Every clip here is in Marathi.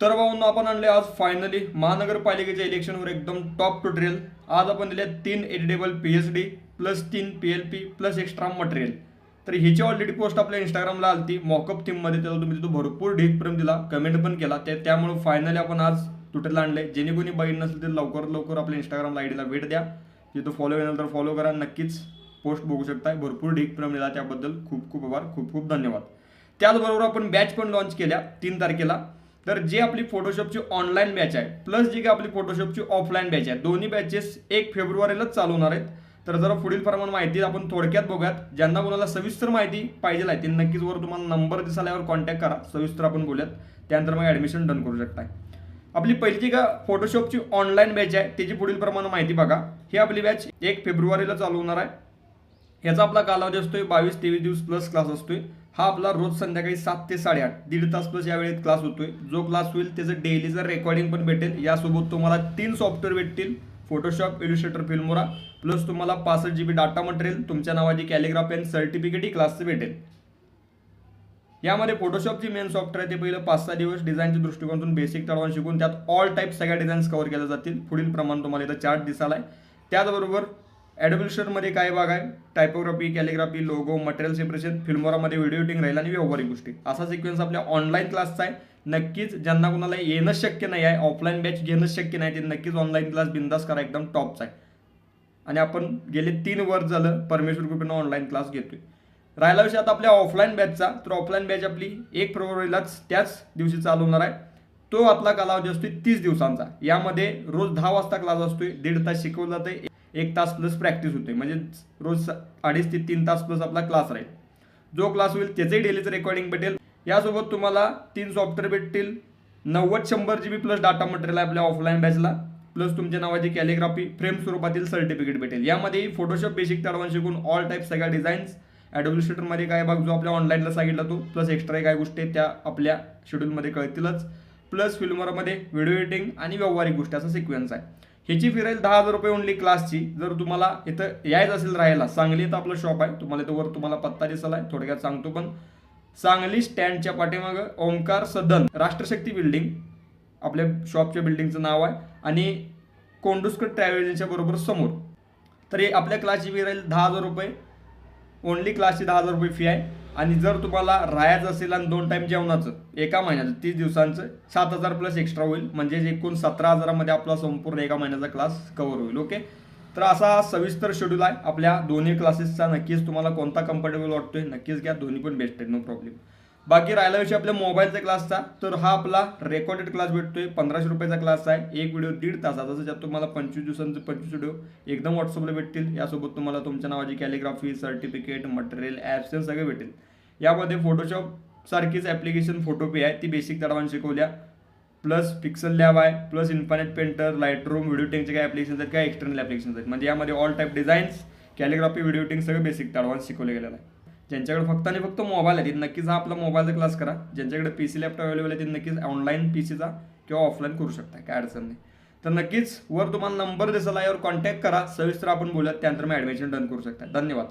तर भाऊंनो आपण आणले आज फायनली महानगरपालिकेच्या इलेक्शनवर एकदम टॉप ट्युटोरियल. आज आपण दिले 3 editable PhD plus 3 PLP plus extra material. तर ह्याची ऑलरेडी पोस्ट आपल्या इंस्टाग्रामला आलती मॉकअप थीममध्ये, त्याला तुम्ही तिथं भरपूर ढीकपर्यंत दिला, कमेंट पण केला. त्यामुळे फायनली आपण आज ट्युटोरियल आणले. जेणे कोणी बघितलं नसेल ते लवकरात लवकर आपल्या इंस्टाग्रामला आयडीला भेट द्या. तिथं फॉलो केलं तर फॉलो करा, नक्कीच पोस्ट बघू शकताय. भरपूर ढीकपर्यंत दिला, त्याबद्दल खूप खूप आभार, खूप खूप धन्यवाद. त्याचबरोबर आपण बॅच पण लॉन्च केल्या 3 तारखेला. तर जी आपली फोटोशॉपची ऑनलाईन बॅच आहे प्लस जी काही आपली फोटोशॉपची ऑफलाईन बॅच आहे, दोन्ही बॅचेस 1 फेब्रुवारीलाच चालू होणार आहेत. तर जरा पुढील प्रमाणे माहिती आपण थोडक्यात बघूयात. ज्यांना कोणाला सविस्तर माहिती पाहिजे आहे ते नक्कीच वर तुम्हाला नंबर दिसाल्यावर कॉन्टॅक्ट करा, सविस्तर आपण बोलूयात. त्यानंतर मग ॲडमिशन डन करू शकताय. आपली पहिली का फोटोशॉपची ऑनलाईन बॅच आहे त्याची पुढील प्रमाणे माहिती बघा. ही आपली बॅच 1 फेब्रुवारीला चालू होणार आहे. ह्याचा आपला कालावधी असतोय 22-23 दिवस प्लस क्लास असतोय. हा आपला रोज संध्याकाळी 7 ते 8:30 दीड तास प्लस या वेळेत क्लास होतोय. जो क्लास होईल त्याचं डेलीचं रेकॉर्डिंग पण भेटेल. यासोबत तुम्हाला 3 सॉफ्टवेअर भेटतील, फोटोशॉप, इलुस्ट्रेटर, फिल्मोरा, प्लस तुम्हाला 65 GB डाटा मटेरियल, तुमच्या नावाची कॅलिग्राफी आणि सर्टिफिकेटही क्लासचं भेटेल. यामध्ये फोटोशॉपची मेन सॉफ्टवेअर आहे ते पहिलं 5-6 दिवस डिझाईनच्या दृष्टिकोनातून बेसिक तळवून शिकून त्यात ऑल टाईप सगळ्या डिझाईन्स कव्हर केल्या जातील. पुढील प्रमाण तुम्हाला इथं चार्ट दिसालाय. त्याचबरोबर ॲडोबी काय भाग आहे, typography, calligraphy, logo, material separation, फिल्मोरामध्ये व्हिडिओ एडिटिंग राहील आणि व्यावहारिक गोष्टी. असा सिक्वेन्स आपल्या ऑनलाईन क्लासचा आहे. नक्कीच ज्यांना कोणाला येणं शक्य नाही आहे, ऑफलाईन बॅच घेणं शक्य नाही, ते नक्कीच ऑनलाईन क्लास बिंदास करा, एकदम टॉपचा आहे. आणि आपण गेले 3 वर्ष झालं परमेश्वर कृपेनं ऑनलाईन क्लास घेतोय. राहिला विषय आता आपल्या ऑफलाईन बॅचचा. तर ऑफलाईन बॅच आपली 1 फेब्रुवारीलाच त्याच दिवशी चालू होणार आहे. तो आपला कालावधी असतोय 30 दिवसांचा. यामध्ये रोज 10 वाजता क्लास असतोय, 1.5 तास शिकवलं जाते, 1 तास प्लस प्रॅक्टिस होते. म्हणजे रोज 2.5 ते 3 तास प्लस आपला क्लास राहील. जो क्लास होईल त्याचंही डेलीचं रेकॉर्डिंग भेटेल. यासोबत तुम्हाला 3 सॉफ्टवेअर भेटतील, 90-100 GB प्लस डाटा मटेरियल आहे आपल्या ऑफलाईन बॅचला, प्लस तुमच्या नावाची कॅलिग्राफी फ्रेम स्वरूपातील सर्टिफिकेट भेटेल. यामध्ये फोटोशॉप बेसिक तळवून शिकून ऑल टाईप सगळ्या डिझाईन्स, ॲडोबी काय भाग जो आपल्या ऑनलाईनला सांगितला तो, प्लस एक्स्ट्रा काय गोष्टी आहेत त्या आपल्या शेड्यूलमध्ये कळतीलच, प्लस फिल्मोरामध्ये व्हिडिओ एडिटिंग आणि व्यावहारिक गोष्टी, असा सिक्वेन्स आहे. ह्याची फी राहील 10,000 रुपये ओनली क्लासची. जर तुम्हाला इथं यायचं असेल राहायला, सांगली इथं आपलं शॉप आहे, तुम्हाला इथं वर तुम्हाला पत्ता दिसला आहे, थोडक्यात सांगतो. पण सांगली स्टँडच्या पाठीमागं ओंकार सदन राष्ट्रशक्ती बिल्डिंग आपल्या शॉपच्या बिल्डिंगचं नाव आहे, आणि कोंडुस्कर ट्रॅव्हल एजन्सीच्या बरोबर समोर. तर हे आपल्या क्लासची फी राहील 10,000 रुपये ओनली. क्लासची 10,000 रुपये फी आहे. आणि जर तुम्हाला राहायचं असेल आणि 2 टाईम जेवणाचं एका महिन्याचं 30 दिवसांचं 7,000 प्लस एक्स्ट्रा होईल. म्हणजे एकूण 17,000मध्ये आपला संपूर्ण एका महिन्याचा क्लास कव्हर होईल. ओके, तर असा सविस्तर शेड्यूल आहे आपल्या दोन्ही क्लासेसचा. नक्कीच तुम्हाला कोणता कम्फर्टेबल वाटतोय नक्कीच घ्या, दोन्ही पण बेस्ट आहेत, नो प्रॉब्लेम. बाकी राहिला विषय आपल्या मोबाईलच्या क्लासचा. तर हा आपला रेकॉर्डेड क्लास भेटतोय, 1500 रुपयाचा क्लास आहे. एक व्हिडिओ 1.5 तासाचा, जसं ज्यात तुम्हाला 25 दिवसांचे 25 व्हिडिओ एकदम व्हॉट्सअपला भेटतील. यासोबत तुम्हाला तुमच्या नावाची कॅलिग्राफी, सर्टिफिकेट, मटेरियल, ॲप्स सगळे भेटेल. यामध्ये फोटोशॉप सारखीच ॲप्लिकेशन फोटोपे आहे, ती बेसिक तडवान शिकवल्या, प्लस पिक्सल लॅब आहे, प्लस इन्फायनाईट पेंटर, लाईटरूम, व्हिडिओ एडिटिंगचे काय ॲप्लिकेशन्स आहेत, काय एक्सटर्नल ॲप्लिकेशन्स आहेत. म्हणजे यामध्ये all type designs, calligraphy, video editing सगळं बेसिक तडवान्स शिकवलं गेलेलं आहे. ज्यांच्याकडे फक्त आणि फक्त मोबाईल आहे ते नक्कीच हा आपला मोबाईलचा क्लास करा. ज्यांच्याकडे PC लॅपटॉप अवेलेबल आहे ते नक्कीच ऑनलाईन PCचा किंवा ऑफलाईन करू शकता, काय अडचण नाही. तर नक्कीच वर तुम्हाला नंबर दिसला, यावर कॉन्टॅक्ट करा, सविस्तर आपण बोलूयात, त्यानंतर मग ॲडमिशन डन करू शकता. धन्यवाद.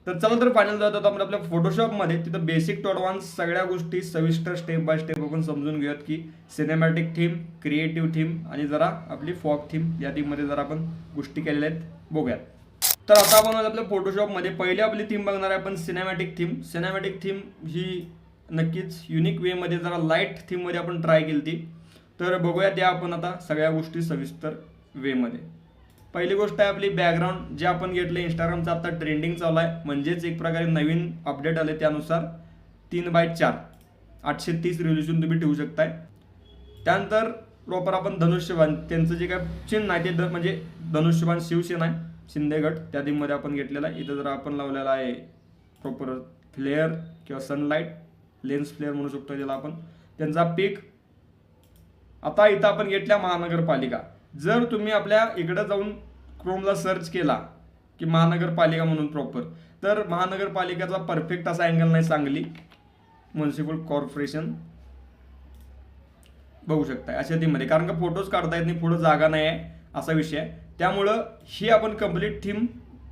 तर चला तर फायनल जातो आपण आपल्या फोटोशॉपमध्ये. तिथं बेसिक टू ॲडव्हान्स सगळ्या गोष्टी सविस्तर स्टेप बाय स्टेप आपण समजून घेऊयात की सिनेमॅटिक थीम, क्रिएटिव्ह थीम आणि जरा आपली फॉग थीम, या थीममध्ये जरा आपण गोष्टी केलेल्या आहेत, बघूयात. तर आता आपण आपल्या फोटोशॉपमध्ये पहिली आपली थीम बघणार आहे आपण सिनेमॅटिक थीम. सिनेमॅटिक थीम ही नक्कीच युनिक वेमध्ये जरा लाईट थीममध्ये आपण ट्राय केली ती. तर बघूया त्या आपण आता सगळ्या गोष्टी सविस्तर वेमध्ये. पहिली गोष्ट आहे आपली बॅकग्राऊंड, जे आपण घेतलं इंस्टाग्रामचं आता ट्रेंडिंग चालू आहे, म्हणजेच एक प्रकारे नवीन अपडेट आले त्यानुसार 3:4 830 रिझोल्यूशन तुम्ही ठेवू शकताय. त्यानंतर प्रॉपर आपण धनुष्यबाण, त्यांचं जे काय चिन्ह आहे ते म्हणजे धनुष्यबाण शिवसेना आहे, शिंदेगड, त्या थीममध्ये आपण घेतलेला आहे. इथं जर आपण लावलेला आहे प्रॉपर फ्लेअर किंवा सनलाईट, लेन्स फ्लेअर म्हणू शकतो त्याला आपण, त्यांचा पीक. आता इथं आपण घेतल्या महानगरपालिका. जर तुम्ही आपल्या इकडं जाऊन क्रोमला सर्च केला की महानगरपालिका म्हणून प्रॉपर, तर महानगरपालिकेचा परफेक्ट असा अँगल नाही, सांगली म्युन्सिपल कॉर्पोरेशन बघू शकता अशा थीममध्ये, कारण का फोटोज काढता येत नाही, पुढं जागा नाही आहे, असा विषय आहे. त्यामुळं ही आपण कम्प्लीट थीम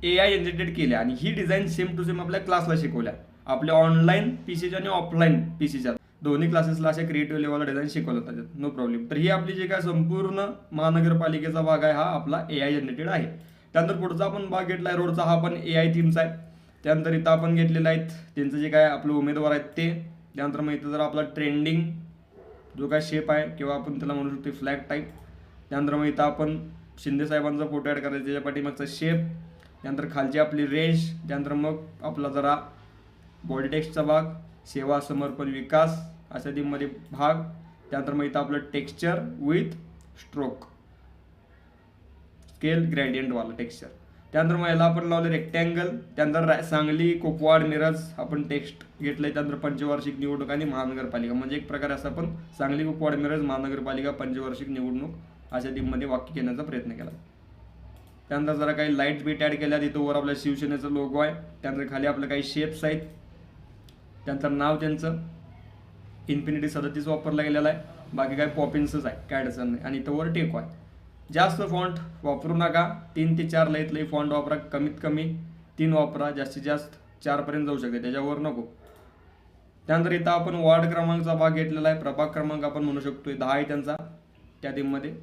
AI जनरेटेड केल्या आणि ही डिझाईन सेम टू सेम आपल्या क्लासला शिकवल्या, आपल्या ऑनलाईन PCच्या आणि ऑफलाईन PCच्या. दोन्ही क्लासेसला अशा क्रिएटिव्ह लेवलला डिझाईन शिकवलं जातात, नो प्रॉब्लेम. तर ही आपली जी काय संपूर्ण महानगरपालिकेचा भाग आहे हा आपला AI जनरेटेड आहे. त्यानंतर पुढचा आपण भाग घेतला आहे रोडचा, हा पण AI थीमचा आहे. त्यानंतर इथं आपण घेतलेलं आहेत त्यांचं जे काय आपले उमेदवार आहेत ते. त्यानंतर मग इथं जर आपला ट्रेंडिंग जो काय शेप आहे किंवा आपण त्याला म्हणू शकतो फ्लॅग टाईप. त्यानंतर मग इथं आपण शिंदे साहेबांचा फोटो ॲड करायचा, त्याच्या पाठीमागचा शेप. त्यानंतर खालची आपली रेश. त्यानंतर मग आपला जरा बॉडी टेक्स्टचा भाग, सेवा समर्पण विकास अशा थीममध्ये भाग. त्यानंतर मग इथं आपलं टेक्स्चर विथ स्ट्रोक स्केल ग्रेडियंटवाला टेक्स्चर. त्यानंतर मग याला आपण लावलं रेक्टँगल. त्यानंतर सांगली, कुपवाड, मिरज आपण टेक्स्ट घेतलंय. त्यानंतर पंचवार्षिक निवडणूक आणि महानगरपालिका, म्हणजे एक प्रकारे असं आपण सांगली, कुपवाड, मिरज महानगरपालिका पंचवार्षिक निवडणूक अशा थीममध्ये वाक्य घेण्याचा प्रयत्न केला. त्यानंतर जरा काही लाईट बीट ॲड केल्या. तिथं वर आपल्या शिवसेनेचा लोगो आहे. त्यानंतर खाली आपलं काही शेप्स आहेत. त्यानंतर नाव त्यांचं इन्फिनिटी 37 वापरला गेलेला आहे. बाकी काय पॉपिन्सच आहे, काय अडचण नाही. आणि इथं वर टेको आहे. जास्त फॉन्ट वापरू नका, 3 ते 4 लईत लई फॉन्ट वापरा. कमीत कमी 3 वापरा, जास्तीत जास्त 4पर्यंत जाऊ शकते, त्याच्यावर नको. त्यानंतर इथं आपण वॉर्ड क्रमांकचा भाग घेतलेला आहे. प्रभाग क्रमांक आपण म्हणू शकतो 10 आहे त्यांचा त्या थीममध्ये.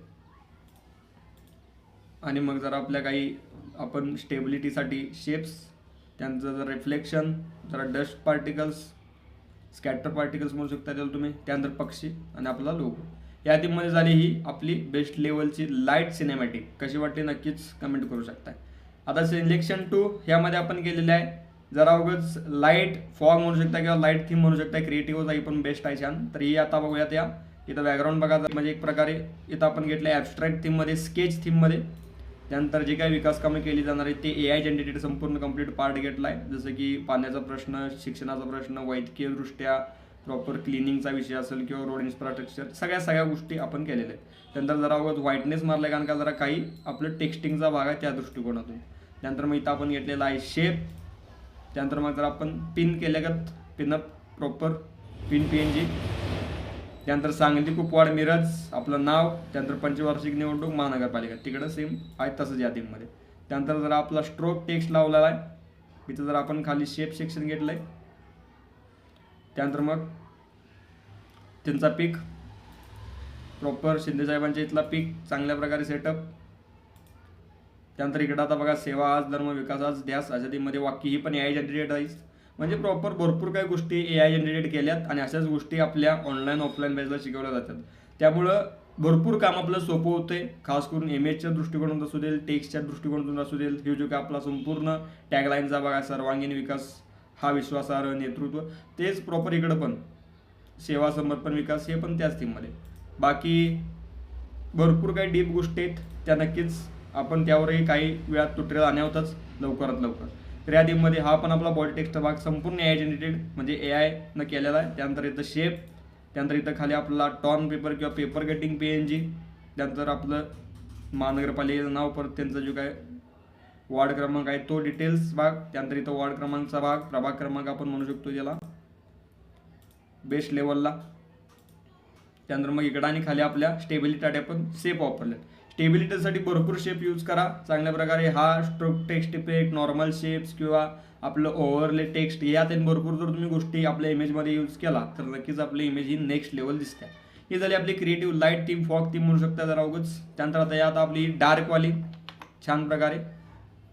आणि मग जरा आपल्या काही आपण स्टेबिलिटीसाठी शेप्स, त्यांचं जर रिफ्लेक्शन, जरा डस्ट पार्टिकल्स, स्कॅटर पार्टिकल्स म्हणू शकता त्याला तुम्ही. त्यानंतर पक्षी आणि आपला लोगो. या थीममध्ये झाली ही आपली बेस्ट लेवलची लाईट सिनेमॅटिक. कशी वाटते नक्कीच कमेंट करू शकता. आता सिलेक्शन 2 ह्यामध्ये आपण केलेलं आहे जरा उगाच लाईट फॉग म्हणू शकता किंवा लाईट थीम म्हणू शकता. क्रिएटिव्ह ही पण बेस्ट आहे, छान. तर ही आता बघूयात. या इथं बॅकग्राऊंड बघा, म्हणजे एक प्रकारे इथं आपण घेतलं आहे ॲबस्ट्रॅक्ट थीममध्ये, स्केच थीममध्ये. त्यानंतर जे काही विकास कामे केली जाणार आहेत ते AI जनरेटेड संपूर्ण कंप्लीट पार्ट घेतला आहे. जसं की पाण्याचा प्रश्न, शिक्षणाचा प्रश्न, वैद्यकीयदृष्ट्या प्रॉपर क्लिनिंगचा विषय असेल किंवा रोड इन्फ्रास्ट्रक्चर, सगळ्या गोष्टी आपण केलेल्या आहेत. त्यानंतर जरा व्हाईटनेस मारला आहे, कारण का जरा काही आपलं टेक्स्टिंगचा भाग आहे त्या दृष्टिकोनातून. त्यानंतर मग इथं आपण घेतलेला आहे शेप. त्यानंतर मग जर आपण पिन केल्यागत पिनअप प्रॉपर पिन PNG. त्यानंतर सांगली, कुपवाड, मिरज आपलं नाव. त्यानंतर पंचवार्षिक निवडणूक महानगरपालिका तिकडं सेम आहे तसंच या थीममध्ये. त्यानंतर जरा आपला स्ट्रोक टेक्स्ट लावलेला आहे. इथं जर आपण खाली शेप सेक्शन घेतलं आहे. त्यानंतर मग त्यांचा पीक प्रॉपर शिंदेसाहेबांच्या इथला पीक चांगल्या प्रकारे सेटअप. त्यानंतर इकडं आता बघा सेवा आज, धर्म, विकास आज, ध्यास अशा थीममध्ये वाक्य ही पण AI जनरेटेड आहे. म्हणजे प्रॉपर भरपूर काही गोष्टी AI जनरेटेड केल्यात आणि अशाच गोष्टी आपल्या ऑनलाईन ऑफलाईन बेसला शिकवल्या जातात. त्यामुळं भरपूर काम आपलं सोपं होते, खास करून इमेजच्या दृष्टिकोनातून असू देईल, टेक्स्टच्या दृष्टिकोनातून असू देईल. हे जो काय आपला संपूर्ण टॅगलाईनचा बघा, सर्वांगीण विकास हा विश्वासार्ह नेतृत्व, तेच प्रॉपर इकडं पण सेवा समर्पण विकास हे पण त्याच थीममध्ये. बाकी भरपूर काही डीप गोष्टी आहेत त्या नक्कीच आपण त्यावरही काही वेळात ट्युटोरियल आणवतच लवकरात लवकर. तर या थीममध्ये हा पण आपला बॉडी टेक्स्टचा भाग संपूर्ण AI जनरेटेड म्हणजे AI न केलेला आहे. त्यानंतर इथं शेप. त्यानंतर इथं खाली आपला टॉन पेपर किंवा पेपर कटिंग PNG. त्यानंतर आपलं महानगरपालिकेचं नाव, परत त्यांचं जो काय वॉर्ड क्रमांक आहे तो डिटेल्स भाग. त्यानंतर इथं वॉर्ड क्रमांकचा भाग, प्रभाग क्रमांक आपण म्हणू शकतो त्याला बेस्ट लेवलला. त्यानंतर मग इकडं आणि खाली आपल्या स्टेबिलिटीसाठी आपण शेप वापरले. स्टेबिलिटीसाठी भरपूर शेप यूज करा चांगल्या प्रकारे. हा stroke text effect, normal shapes किंवा आपलं ओव्हरले टेक्स्ट यात भरपूर जर तुम्ही गोष्टी आपल्या इमेजमध्ये यूज केला तर नक्कीच आपली इमेज ही नेक्स्ट लेवल दिसते. ही झाली आपली creative light theme, fog theme म्हणू शकता जरा उगच. त्यानंतर आता यात आपली डार्कवाली छान प्रकारे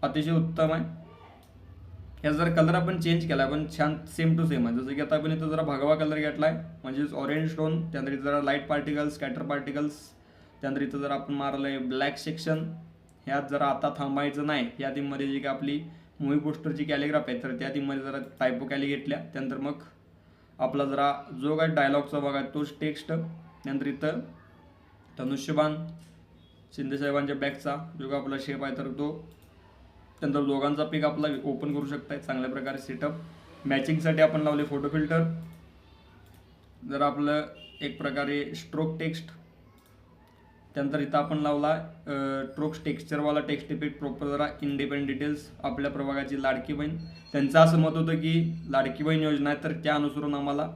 अतिशय उत्तम आहे. ह्याचा जर कलर आपण चेंज केला पण छान सेम टू सेम आहे. जसं की आता आपण इथं जरा भगवा कलर घेतला आहे म्हणजेच ऑरेंज टोन. त्यानंतर इथं जरा लाईट पार्टिकल्स, स्कॅटर पार्टिकल्स. त्यानंतर इथं जर आपण मारलं आहे ब्लॅक सेक्शन. ह्यात जरा आता थांबायचं नाही. या थीममध्ये जी काय आपली मूवी पोस्टरची कॅलिग्राफ आहे तर त्या थीममध्ये जरा टायपो कॅली घेतल्या. त्यानंतर मग आपला जरा जो काय डायलॉगचा भाग आहे तोच टेक्स्ट. त्यानंतर इथं धनुष्यबाण शिंदेसाहेबांच्या बॅकचा जो काय आपला शेप आहे तर तो. त्यानंतर दोघांचा पिक आपला ओपन करू शकताय चांगल्या प्रकारे सेटअप. मॅचिंगसाठी आपण लावले फोटो फिल्टर. जर आपलं एक प्रकारे स्ट्रोक टेक्स्ट. त्यानंतर इथं आपण लावला ट्रोक्स टेक्स्चरवाला टेक्स्ट इफेक्ट प्रॉपर. जरा इंडिपेंडंट डिटेल्स आपल्या प्रभागाची लाडकी बहीण. त्यांचं असं मत होतं की लाडकी बहीण योजना आहे तर त्या अनुसरून आम्हाला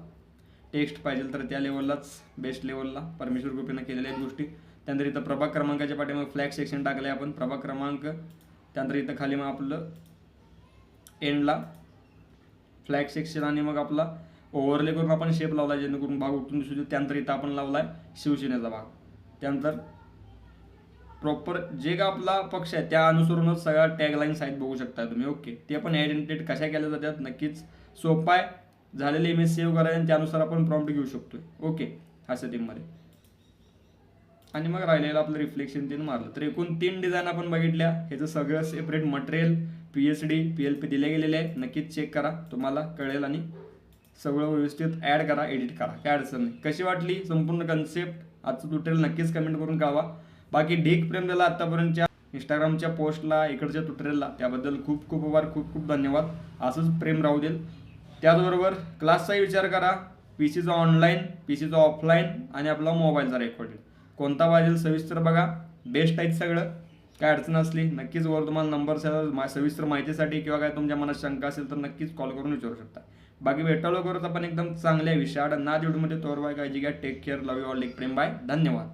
टेक्स्ट पाहिजे तर त्या लेवललाच बेस्ट लेवलला परमेश्वर कृपेनं केलेल्या आहेत गोष्टी. त्यानंतर इथं प्रभाग क्रमांकाच्या पाठीमागे फ्लॅग सेक्शन टाकलं आहे आपण, प्रभाग क्रमांक. त्यानंतर इथं खाली मग आपलं एंडला फ्लॅग सेक्शन आणि मग आपला ओव्हरले करून आपण शेप लावला जेणेकरून भाग उठून दिसू दे. त्यानंतर इथं आपण लावलाय शिवसेनेचा भाग. त्यानंतर प्रॉपर जे का आपला पक्ष आहे त्या अनुसरूनच सगळ्या टॅगलाईन्स आहेत बघू शकता तुम्ही. ओके, ते पण आयडेंटिटी कशा केल्या जातात नक्कीच सोपं आहे. झालेले इमेज सेव्ह करायचे आणि त्यानुसार आपण प्रॉम्प्ट घेऊ शकतोय. ओके, ह्या सेटिंगमध्ये. आणि मग राहिलेलं आपलं रिफ्लेक्शन 3 मारलं. तर एकूण 3 डिझाईन आपण बघितल्या. ह्याचं सगळं सेपरेट मटेरियल PSD PLP दिले गेलेले आहे. नक्कीच चेक करा, तुम्हाला कळेल आणि सगळं व्यवस्थित ॲड करा, एडिट करा, काय अडचण नाही. कशी वाटली संपूर्ण कन्सेप्ट आजचं ट्युटोरियल नक्कीच कमेंट करून कळवा. बाकी ढीक प्रेम दिला आत्तापर्यंतच्या इंस्टाग्रामच्या पोस्टला, इकडच्या ट्युटोरियलला, त्याबद्दल खूप खूप आभार, खूप खूप धन्यवाद. असंच प्रेम राहू देईल. त्याचबरोबर क्लासचाही विचार करा, PCचा ऑनलाईन, PCचा ऑफलाईन आणि आपला मोबाईलचा रेकॉर्डिंग कोणता पाहिजे सविस्तर बघा. बेस्ट आहेत सगळं. काय अडचण असली नक्कीच वर तुम्हाला नंबर सविस्तर माहितीसाठी किंवा काय तुमच्या मनात शंका असेल तर नक्कीच कॉल करून विचारू शकता. बाकी भेटायला लवकरच आपण एकदम चांगल्या विषयात ना व्हिडिओमध्ये. तोवर बाय, काळजी घ्या, take care, love you all, एक प्रेम, बाय, धन्यवाद.